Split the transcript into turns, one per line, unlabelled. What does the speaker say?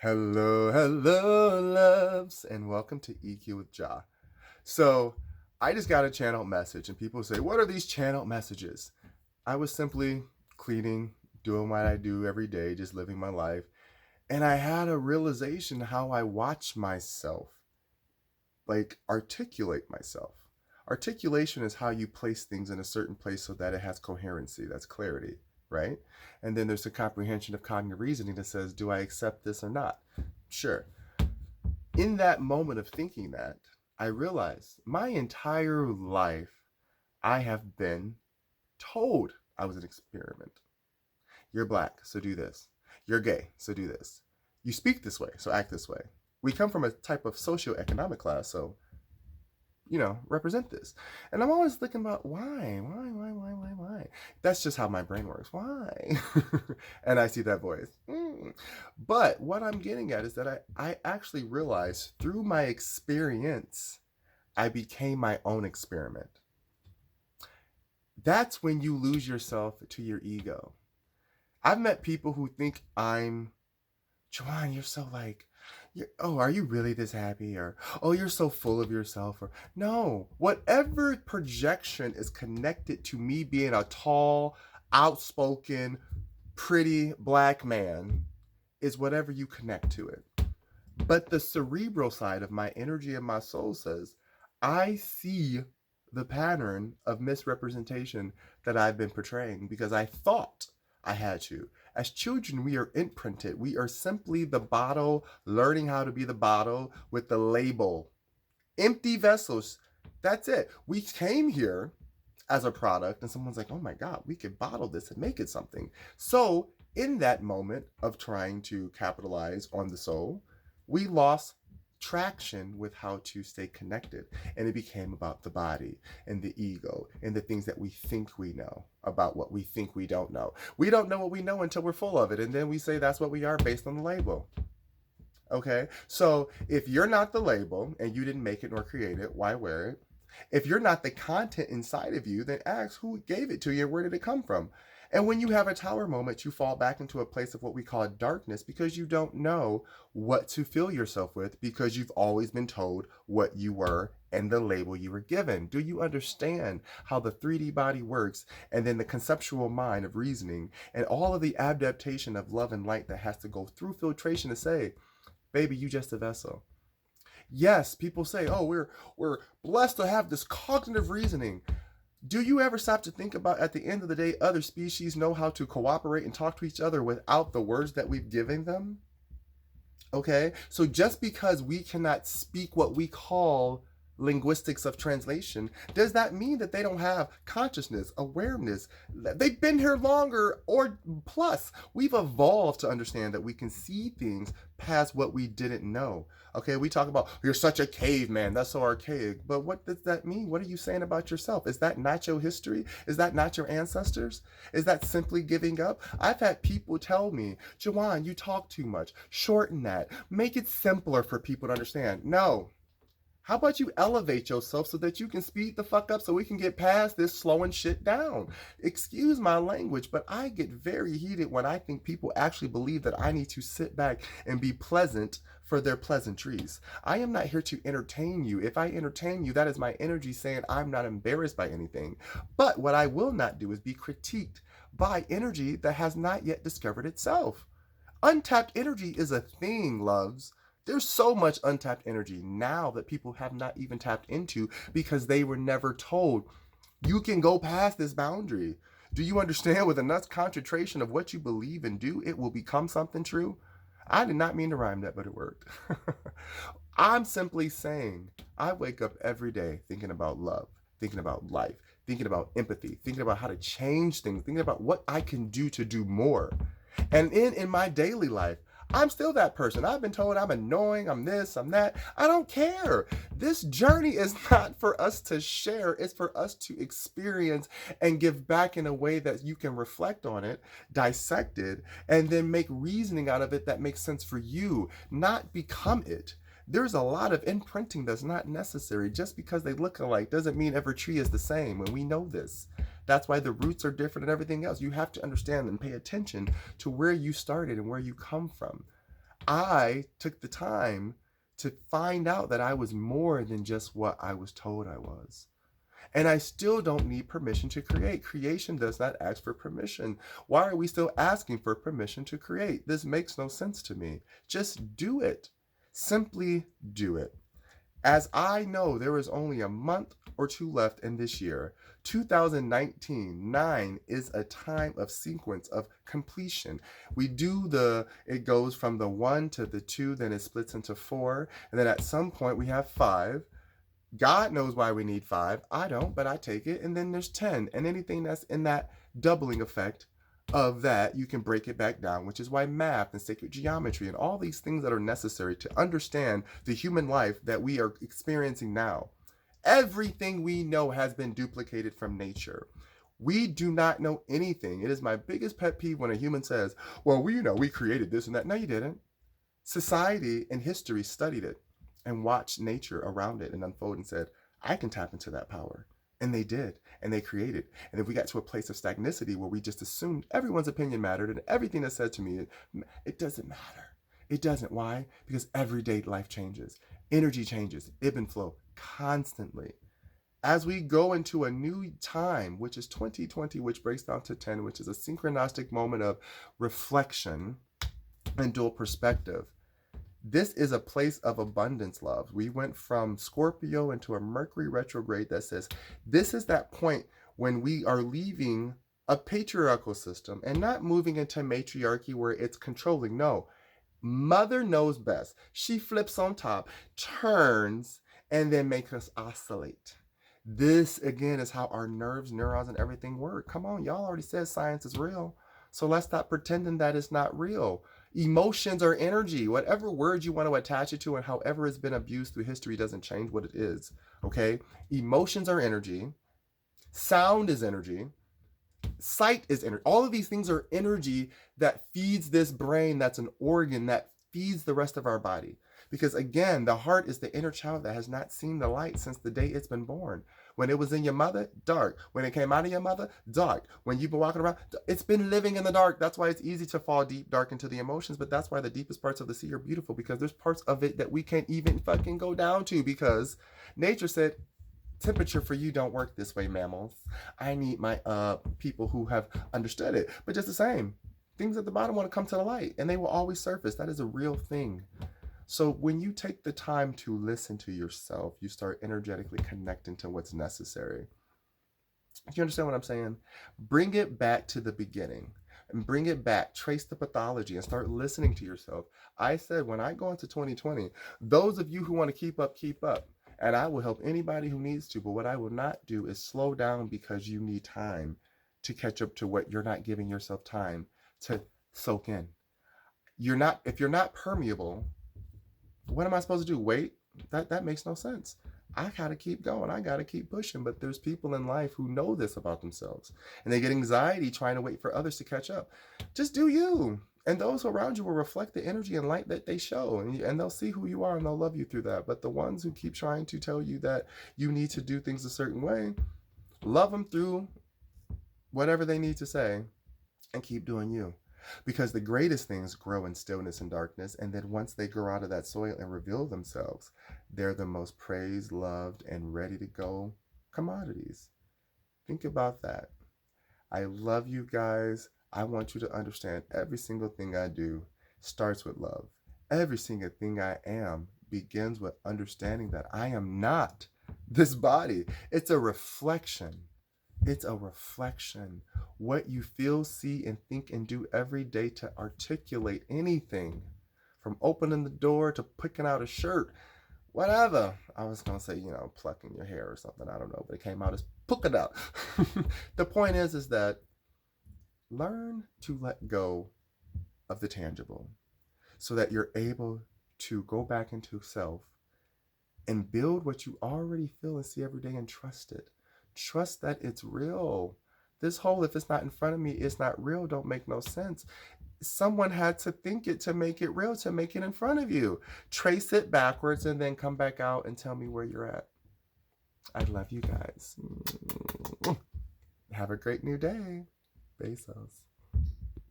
Hello, hello, loves, and welcome to EQ with Ja. So, I just got a channel message, and people say, "What are these channel messages?" I was simply cleaning, doing what I do every day, just living my life, and I had a realization how I watch myself, like articulate myself. Articulation is how you place things in a certain place so that it has coherency, that's clarity, right? And then there's the comprehension of cognitive reasoning that says, do I accept this or not? Sure. In that moment of thinking that, I realized my entire life I have been told I was an experiment. You're black, so do this. You're gay, so do this. You speak this way, so act this way. We come from a type of socioeconomic class, so represent this. And I'm always thinking about why? That's just how my brain works. Why? And I see that voice. But what I'm getting at is that I actually realized through my experience, I became my own experiment. That's when you lose yourself to your ego. I've met people who think I'm, Joanne, you're so like, oh, are you really this happy? Or, oh, you're so full of yourself. Or, no, whatever projection is connected to me being a tall, outspoken, pretty black man is whatever you connect to it. But the cerebral side of my energy and my soul says, I see the pattern of misrepresentation that I've been portraying because I thought I had to. As children, we are imprinted. We are simply the bottle, learning how to be the bottle with the label. Empty vessels. That's it. We came here as a product, and someone's like, oh my God, we could bottle this and make it something. So, in that moment of trying to capitalize on the soul, we lost traction with how to stay connected. And it became about the body and the ego and the things that we think we know about what we think we don't know. We don't know what we know until we're full of it. And then we say that's what we are based on the label. Okay? So if you're not the label and you didn't make it nor create it, why wear it? If you're not the content inside of you, then ask who gave it to you and where did it come from? And when you have a tower moment, you fall back into a place of what we call darkness because you don't know what to fill yourself with because you've always been told what you were and the label you were given. Do you understand how the 3D body works and then the conceptual mind of reasoning and all of the adaptation of love and light that has to go through filtration to say, baby, you just a vessel. Yes, people say, "Oh, we're blessed to have this cognitive reasoning." Do you ever stop to think about at the end of the day other species know how to cooperate and talk to each other without the words that we've given them? Okay? So just because we cannot speak what we call linguistics of translation, does that mean that they don't have consciousness, awareness? They've been here longer, or plus, we've evolved to understand that we can see things past what we didn't know. Okay, we talk about you're such a caveman, that's so archaic. But what does that mean? What are you saying about yourself? Is that not your history? Is that not your ancestors? Is that simply giving up? I've had people tell me, Jawan, you talk too much. Shorten that. Make it simpler for people to understand. No, how about you elevate yourself so that you can speed the fuck up so we can get past this slowing shit down? Excuse my language, but I get very heated when I think people actually believe that I need to sit back and be pleasant for their pleasantries. I am not here to entertain you. If I entertain you, that is my energy saying I'm not embarrassed by anything. But what I will not do is be critiqued by energy that has not yet discovered itself. Untapped energy is a thing, loves. There's so much untapped energy now that people have not even tapped into because they were never told you can go past this boundary. Do you understand? With enough concentration of what you believe and do, it will become something true. I did not mean to rhyme that, but it worked. I'm simply saying I wake up every day thinking about love, thinking about life, thinking about empathy, thinking about how to change things, thinking about what I can do to do more. And in my daily life, I'm still that person. I've been told I'm annoying, I'm this, I'm that. I don't care. This journey is not for us to share, it's for us to experience and give back in a way that you can reflect on it, dissect it, and then make reasoning out of it that makes sense for you, not become it. There's a lot of imprinting that's not necessary. Just because they look alike doesn't mean every tree is the same, and we know this. That's why the roots are different and everything else. You have to understand and pay attention to where you started and where you come from. I took the time to find out that I was more than just what I was told I was. And I still don't need permission to create. Creation does not ask for permission. Why are we still asking for permission to create? This makes no sense to me. Just do it. Simply do it. As I know there is only a month or two left in this year, 2019, 9 is a time of sequence of completion. It goes from the 1 to the 2, then it splits into 4, and then at some point we have 5. God knows why we need 5. I don't, but I take it. And then there's 10. And anything that's in that doubling effect of that, you can break it back down, which is why math and sacred geometry and all these things that are necessary to understand the human life that we are experiencing now. Everything we know has been duplicated from nature. We do not know anything. It is my biggest pet peeve when a human says, well, we created this and that. No, you didn't. Society and history studied it and watched nature around it and unfold and said, I can tap into that power. And they did, and they created. And if we got to a place of stagnicity where we just assumed everyone's opinion mattered and everything that's said to me, it doesn't matter. It doesn't. Why? Because everyday life changes. Energy changes. Ebb and flow constantly. As we go into a new time, which is 2020, which breaks down to 10, which is a synchronistic moment of reflection and dual perspective. This is a place of abundance, love. We went from Scorpio into a Mercury retrograde that says this is that point when we are leaving a patriarchal system and not moving into matriarchy where it's controlling. No, mother knows best. She flips on top, turns, and then makes us oscillate. This, again, is how our nerves, neurons, and everything work. Come on, y'all already said science is real. So let's stop pretending that it's not real. Emotions are energy. Whatever word you want to attach it to and however it's been abused through history doesn't change what it is. Okay? Emotions are energy. Sound is energy. Sight is energy. All of these things are energy that feeds this brain that's an organ that feeds the rest of our body. Because again, the heart is the inner child that has not seen the light since the day it's been born. When it was in your mother, dark. When it came out of your mother, dark. When you've been walking around, it's been living in the dark. That's why it's easy to fall deep, dark into the emotions. But that's why the deepest parts of the sea are beautiful, because there's parts of it that we can't even fucking go down to, because nature said, temperature for you don't work this way, mammals. I need my people who have understood it. But just the same, things at the bottom want to come to the light, and they will always surface. That is a real thing. So when you take the time to listen to yourself, you start energetically connecting to what's necessary. Do you understand what I'm saying? Bring it back to the beginning and bring it back. Trace the pathology and start listening to yourself. I said when I go into 2020, those of you who want to keep up, keep up. And I will help anybody who needs to. But what I will not do is slow down because you need time to catch up to what you're not giving yourself time to soak in. If you're not permeable, what am I supposed to do? Wait? That makes no sense. I gotta keep going. I gotta keep pushing. But there's people in life who know this about themselves, and they get anxiety trying to wait for others to catch up. Just do you, and those around you will reflect the energy and light that they show, and they'll see who you are and they'll love you through that. But the ones who keep trying to tell you that you need to do things a certain way, love them through whatever they need to say, and keep doing you. Because the greatest things grow in stillness and darkness, and then once they grow out of that soil and reveal themselves, they're the most praised, loved, and ready to go commodities. Think about that. I love you guys. I want you to understand every single thing I do starts with love. Every single thing I am begins with understanding that I am not this body. It's a reflection. It's a reflection. What you feel, see, and think and do every day to articulate anything, from opening the door to picking out a shirt, whatever. I was going to say, plucking your hair or something. I don't know, but it came out as picking out. The point is that learn to let go of the tangible so that you're able to go back into self and build what you already feel and see every day and trust it. Trust that it's real. This whole, if it's not in front of me, it's not real, don't make no sense. Someone had to think it to make it real, to make it in front of you. Trace it backwards and then come back out and tell me where you're at. I love you guys. Have a great new day. Bezos.